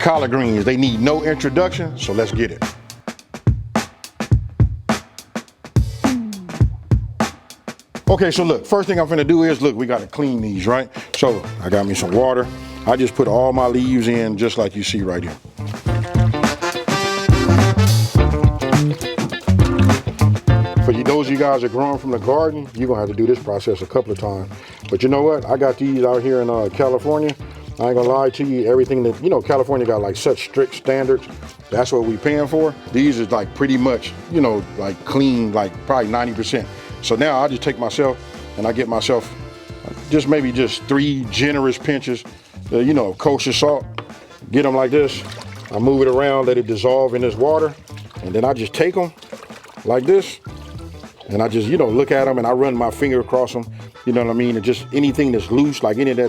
collard greens, they need no introduction, so let's get it. Okay, so look, first thing I'm gonna do is, look, we gotta clean these, right? So I got me some water. I just put all my leaves in just like you see right here. For those of you guys that are growing from the garden, you're gonna have to do this process a couple of times. But you know what? I got these out here in California. I ain't gonna lie to you, everything that, you know, California got like such strict standards. That's what we paying for. These is like pretty much, you know, like clean, like probably 90%. So now I just take myself and I get myself just maybe just 3 generous pinches, you know, kosher salt. Get them like this. I move it around, let it dissolve in this water. And then I just take them like this. And I just, you know, look at them and I run my finger across them. You know what I mean? And just anything that's loose, like any of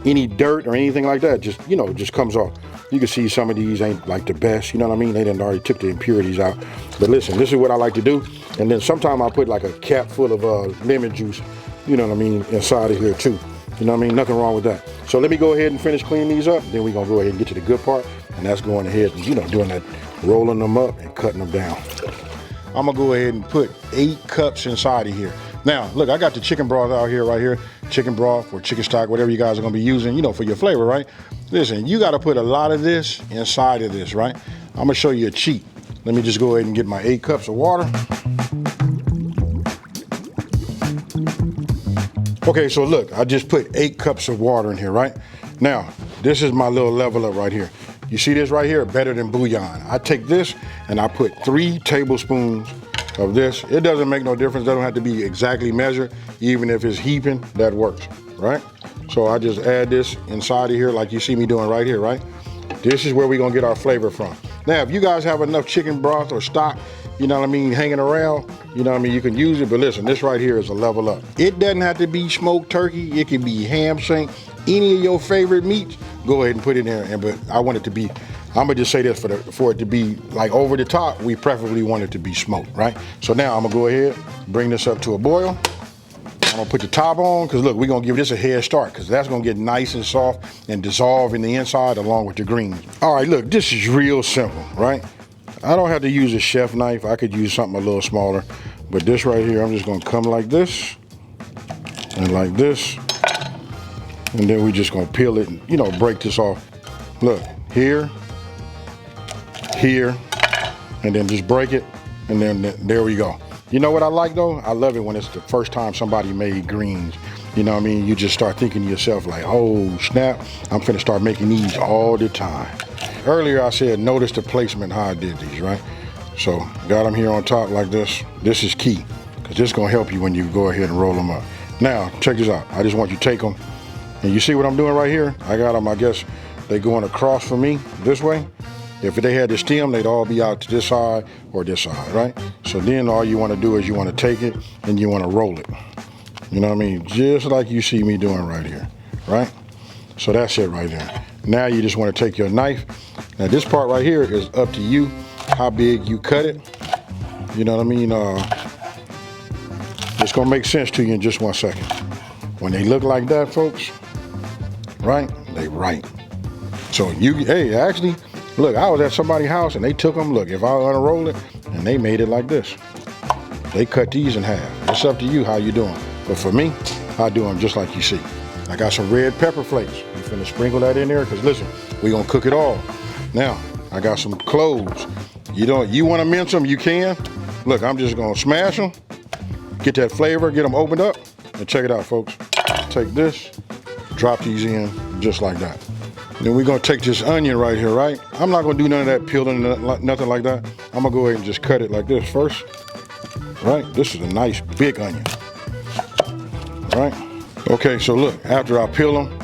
any dirt or anything like that, just, you know, just comes off. You can see some of these ain't like the best, you know what I mean? They done already took the impurities out. But listen, this is what I like to do. And then sometimes I put like a cap full of lemon juice, you know what I mean, inside of here too. You know what I mean? Nothing wrong with that. So let me go ahead and finish cleaning these up. Then we're gonna go ahead and get to the good part. And that's going ahead and, you know, doing that, rolling them up and cutting them down. I'm gonna go ahead and put 8 cups inside of here. Now, look, I got the chicken broth out here, right here. Chicken broth or chicken stock, whatever you guys are gonna be using, you know, for your flavor, right? Listen, you gotta put a lot of this inside of this, right? I'm gonna show you a cheat. Let me just go ahead and get my 8 cups of water. Okay, so look, I just put 8 cups of water in here, right? Now, this is my little level up right here. You see this right here, Better Than Bouillon. I take this and I put 3 tablespoons of this. It doesn't make no difference. It doesn't have to be exactly measured. Even if it's heaping, that works, right? So I just add this inside of here like you see me doing right here, right? This is where we're gonna get our flavor from. Now, if you guys have enough chicken broth or stock, you know what I mean, hanging around, you know what I mean, you can use it, but listen, this right here is a level up. It doesn't have to be smoked turkey. It can be ham shank, any of your favorite meats, go ahead and put it in there. But I want it to be, I'm gonna just say this, for it to be like over the top, we preferably want it to be smoked, right? So now I'm gonna go ahead, bring this up to a boil. I'm gonna put the top on, because look, we're gonna give this a head start, because that's gonna get nice and soft and dissolve in the inside along with the greens. All right, look, this is real simple, right? I don't have to use a chef knife. I could use something a little smaller, but this right here, I'm just gonna come like this and like this, and then we just gonna peel it and, you know, break this off. Look, here, here, and then just break it, and then there we go. You know what I like though? I love it when it's the first time somebody made greens. You know what I mean? You just start thinking to yourself like, oh snap, I'm finna start making these all the time. Earlier I said, notice the placement how I did these, right? So got them here on top like this. This is key, because this is gonna help you when you go ahead and roll them up. Now, check this out. I just want you to take them, and you see what I'm doing right here? I got them, I guess, they going across for me this way. If they had the stem, they'd all be out to this side or this side, right? So then all you want to do is you want to take it and you want to roll it. You know what I mean? Just like you see me doing right here, right? So that's it right there. Now you just want to take your knife. Now this part right here is up to you, how big you cut it. You know what I mean? It's gonna make sense to you in just 1 second. When they look like that, folks, right? They right. So hey, actually, look, I was at somebody's house and they took them. Look, if I unroll it, and they made it like this. They cut these in half. It's up to you how you doing. But for me, I do them just like you see. I got some red pepper flakes. I'm finna sprinkle that in there, because listen, we gonna cook it all. Now, I got some cloves. You wanna mince them, you can. Look, I'm just gonna smash them, get that flavor, get them opened up, and check it out, folks. Take this, drop these in just like that. Then we're gonna take this onion right here, right? I'm not gonna do none of that peeling, nothing like that. I'm gonna go ahead and just cut it like this first, right? This is a nice big onion, right? Okay, so look, after I peel them,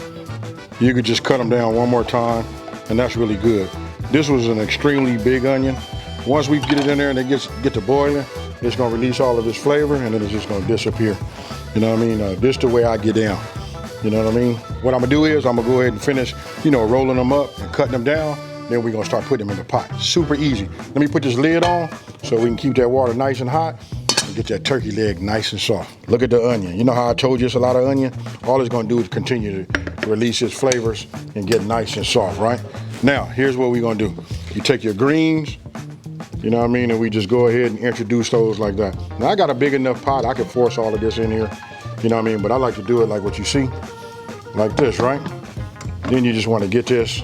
you could just cut them down one more time, and that's really good. This was an extremely big onion. Once we get it in there and it get to boiling, it's gonna release all of its flavor, and then it's just gonna disappear. You know what I mean? This is the way I get down. You know what I mean? What I'm gonna do is I'm gonna go ahead and finish, you know, rolling them up and cutting them down. Then we're gonna start putting them in the pot. Super easy. Let me put this lid on so we can keep that water nice and hot and get that turkey leg nice and soft. Look at the onion. You know how I told you it's a lot of onion? All it's gonna do is continue to release its flavors and get nice and soft, right? Now, here's what we're gonna do. You take your greens, you know what I mean, and we just go ahead and introduce those like that. Now, I got a big enough pot, I can force all of this in here, you know what I mean, but I like to do it like what you see, like this, right? Then you just wanna get this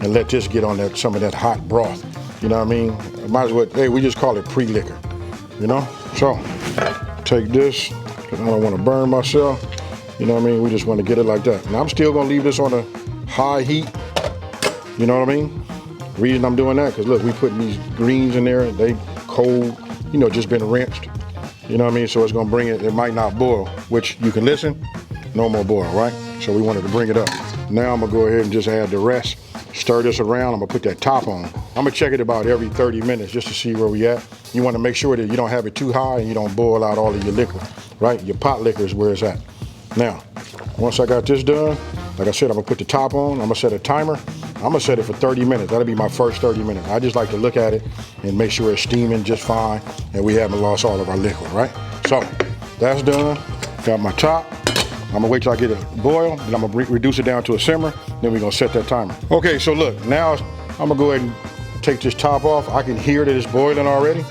and let this get on that some of that hot broth, you know what I mean? Might as well, hey, we just call it pre-liquor, you know? So, take this, because I don't wanna burn myself, you know what I mean? We just wanna get it like that. Now, I'm still gonna leave this on a high heat, you know what I mean? The reason I'm doing that, because look, we putting these greens in there, they cold, you know, just been rinsed. You know what I mean? So it's gonna bring it might not boil, which you can listen, no more boil, right? So we wanted to bring it up. Now I'm gonna go ahead and just add the rest, stir this around, I'm gonna put that top on. I'm gonna check it about every 30 minutes just to see where we at. You wanna make sure that you don't have it too high and you don't boil out all of your liquor, right? Your pot liquor is where it's at. Now, once I got this done, like I said, I'm gonna put the top on, I'm gonna set a timer. I'm gonna set it for 30 minutes. That'll be my first 30 minutes. I just like to look at it and make sure it's steaming just fine and we haven't lost all of our liquid, right? So that's done. Got my top. I'm gonna wait till I get it boil, and I'm gonna reduce it down to a simmer. Then we're gonna set that timer. Okay, so look, now I'm gonna go ahead and take this top off. I can hear that it's boiling already.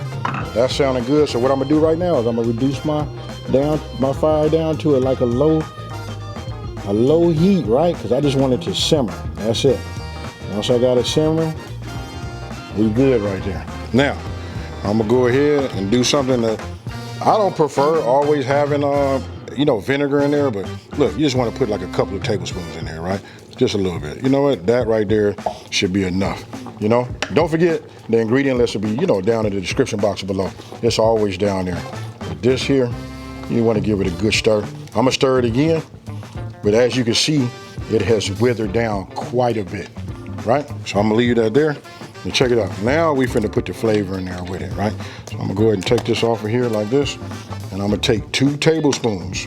That's sounding good. So what I'm gonna do right now is I'm gonna reduce my fire down to it like a low heat, right? Because I just want it to simmer. That's it. Once I got it simmering, we good right there. Now, I'm gonna go ahead and do something that I don't prefer always having, you know, vinegar in there, but look, you just wanna put like a couple of tablespoons in there, right? Just a little bit. You know what? That right there should be enough, you know? Don't forget, the ingredient list will be, you know, down in the description box below. It's always down there. But this here, you wanna give it a good stir. I'm gonna stir it again, but as you can see, it has withered down quite a bit. Right? So I'm gonna leave that there and check it out. Now we finna put the flavor in there with it, right? So I'm gonna go ahead and take this off of here like this, and I'm gonna take 2 tablespoons.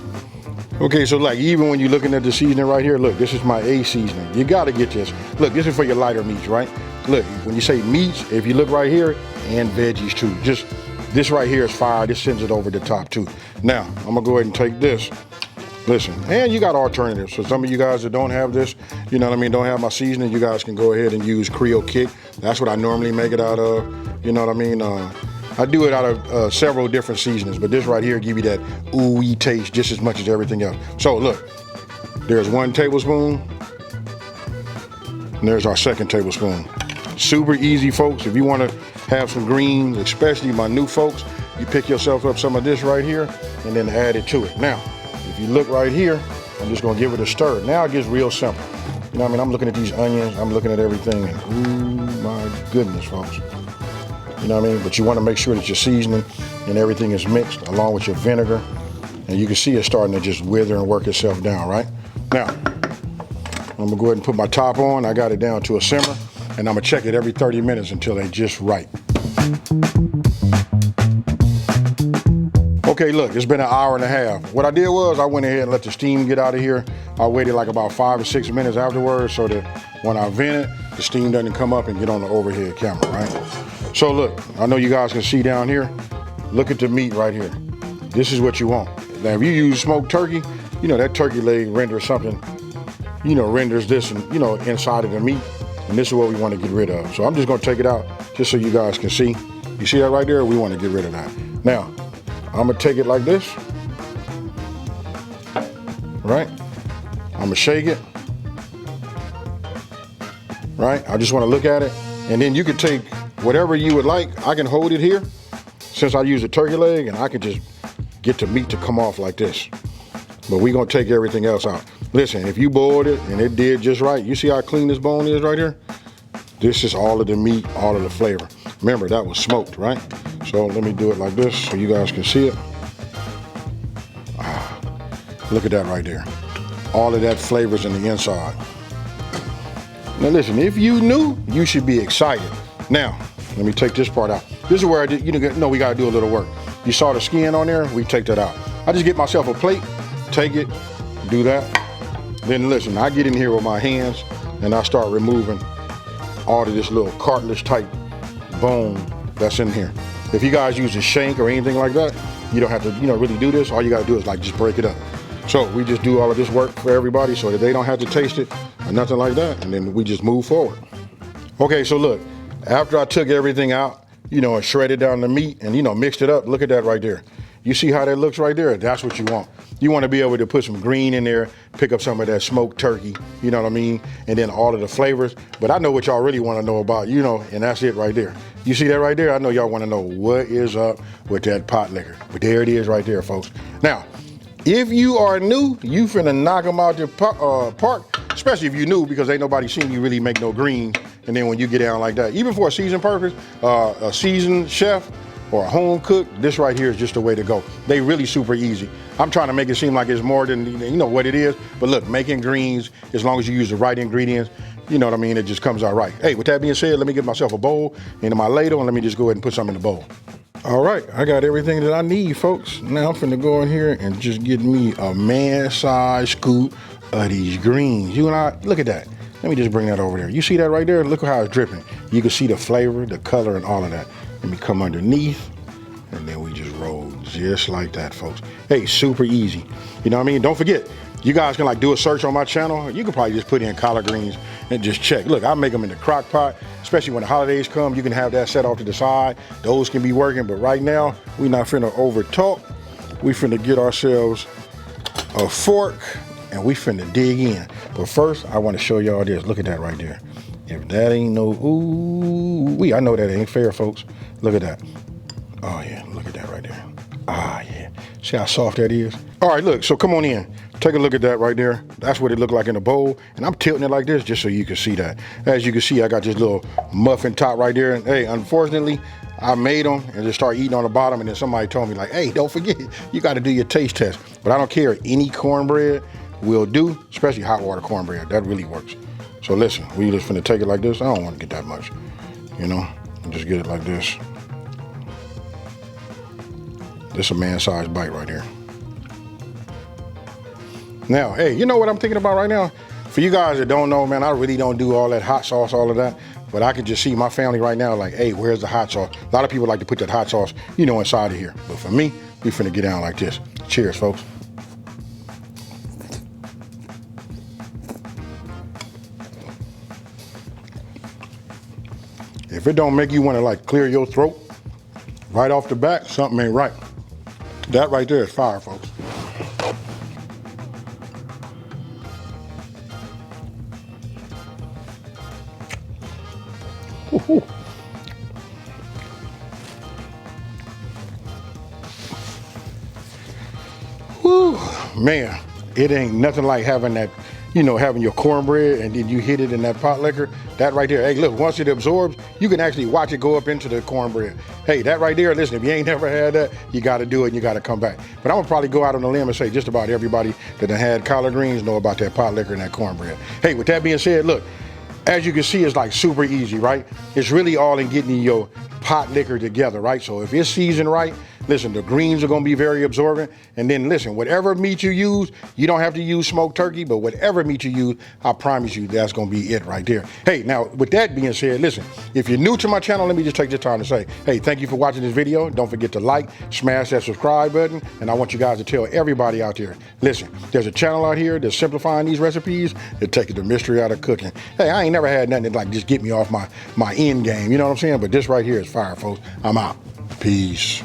Okay, so like even when you're looking at the seasoning right here, look, this is my A seasoning. You gotta get this. Look, this is for your lighter meats, right? Look, when you say meats, if you look right here, and veggies too, just this right here is fire. This sends it over the top too. Now, I'm gonna go ahead and take this. Listen, and you got alternatives. So some of you guys that don't have this, you know what I mean, don't have my seasoning, you guys can go ahead and use Creole Kick. That's what I normally make it out of, you know what I mean? I do it out of several different seasonings, but this right here give you that ooey taste just as much as everything else. So look, there's 1 tablespoon, and there's our 2nd tablespoon. Super easy, folks. If you wanna have some greens, especially my new folks, you pick yourself up some of this right here and then add it to it. Now, if you look right here, I'm just gonna give it a stir. Now it gets real simple. You know what I mean? I'm looking at these onions, I'm looking at everything, and ooh, my goodness, folks. You know what I mean? But you wanna make sure that your seasoning and everything is mixed along with your vinegar. And you can see it starting to just wither and work itself down, right? Now, I'm gonna go ahead and put my top on. I got it down to a simmer, and I'm gonna check it every 30 minutes until they're just right. Okay, look, it's been an hour and a half. What I did was I went ahead and let the steam get out of here. I waited like about 5 or 6 minutes afterwards so that when I vent it, the steam doesn't come up and get on the overhead camera, right? So look, I know you guys can see down here. Look at the meat right here. This is what you want. Now, if you use smoked turkey, you know, that turkey leg renders something, you know, renders this, and you know, inside of the meat. And this is what we want to get rid of. So I'm just gonna take it out just so you guys can see. You see that right there? We want to get rid of that. Now, I'm gonna take it like this, right? I'm gonna shake it, right? I just wanna look at it. And then you can take whatever you would like. I can hold it here, since I use a turkey leg, and I can just get the meat to come off like this. But we're gonna take everything else out. Listen, if you boiled it and it did just right, you see how clean this bone is right here? This is all of the meat, all of the flavor. Remember, that was smoked, right? So let me do it like this so you guys can see it. Look at that right there. All of that flavor's in the inside. Now listen, if you knew, you should be excited. Now, let me take this part out. This is where I did, you know, we gotta do a little work. You saw the skin on there, we take that out. I just get myself a plate, take it, do that. Then listen, I get in here with my hands and I start removing all of this little cartilage type bone that's in here. If you guys use a shank or anything like that, you don't have to, you know, really do this. All you gotta do is like just break it up. So we just do all of this work for everybody so that they don't have to taste it or nothing like that, and then we just move forward. Okay, so look, after I took everything out, and shredded down the meat and, mixed it up, look at that right there. You see how that looks right there? That's what you want. You want to be able to put some green in there, pick up some of that smoked turkey, you know what I mean? And then all of the flavors. But I know what y'all really want to know about, and that's it right there. You see that right there? I know y'all want to know what is up with that pot liquor. But there it is right there, folks. Now, if you are new, you finna knock them out the park, especially if you're new, because ain't nobody seen you really make no greens. And then when you get down like that, even for a seasoned purpose, a seasoned chef, or a home cook, this right here is just the way to go. They really super easy. I'm trying to make it seem like it's more than what it is, but look, making greens, as long as you use the right ingredients, you know what I mean, it just comes out right. Hey, with that being said, let me get myself a bowl into my ladle and let me just go ahead and put some in the bowl. All right, I got everything that I need, folks. Now I'm finna go in here and just get me a man-sized scoop of these greens. Look at that. Let me just bring that over there. You see that right there? Look how it's dripping. You can see the flavor, the color, and all of that. Let me come underneath, and then we just roll just like that, folks. Hey, super easy. You know what I mean? Don't forget, you guys can do a search on my channel. You can probably just put in collard greens and just check. Look, I make them in the crock pot, especially when the holidays come. You can have that set off to the side. Those can be working, but right now, we not finna over talk. We finna get ourselves a fork, and we finna dig in. But first, I wanna show y'all this. Look at that right there. If that ain't no, I know that ain't fair, folks. Look at that. Oh yeah, look at that right there. Ah yeah, see how soft that is? All right, look, so come on in. Take a look at that right there. That's what it looked like in the bowl. And I'm tilting it like this just so you can see that. As you can see, I got this little muffin top right there. And hey, unfortunately, I made them and just started eating on the bottom, and then somebody told me hey, don't forget, you gotta do your taste test. But I don't care, any cornbread will do, especially hot water cornbread. That really works. So listen, we just finna take it like this. I don't wanna get that much, just get it like this. This is a man-sized bite right here. Now, hey, you know what I'm thinking about right now? For you guys that don't know, man, I really don't do all that hot sauce, all of that. But I can just see my family right now hey, where's the hot sauce? A lot of people like to put that hot sauce, inside of here. But for me, we finna get down like this. Cheers, folks. If it don't make you wanna clear your throat right off the bat, something ain't right. That right there is fire, folks. Woo-hoo. Woo, man, it ain't nothing like having that, having your cornbread and then you hit it in that pot liquor. That right there, hey, look, once it absorbs, you can actually watch it go up into the cornbread. Hey, that right there, listen, if you ain't never had that, you gotta do it and you gotta come back. But I'm gonna probably go out on a limb and say just about everybody that done had collard greens know about that pot liquor and that cornbread. Hey, with that being said, look, as you can see, it's super easy, right? It's really all in getting your pot liquor together, right? So if it's seasoned right, listen, the greens are gonna be very absorbent. And then listen, whatever meat you use, you don't have to use smoked turkey, but whatever meat you use, I promise you that's gonna be it right there. Hey, now with that being said, listen, if you're new to my channel, let me just take this time to say, hey, thank you for watching this video. Don't forget to like, smash that subscribe button. And I want you guys to tell everybody out there, listen, there's a channel out here that's simplifying these recipes, that taking the mystery out of cooking. Hey, I ain't never had nothing that just get me off my end game, you know what I'm saying? But this right here is fire, folks. I'm out. Peace.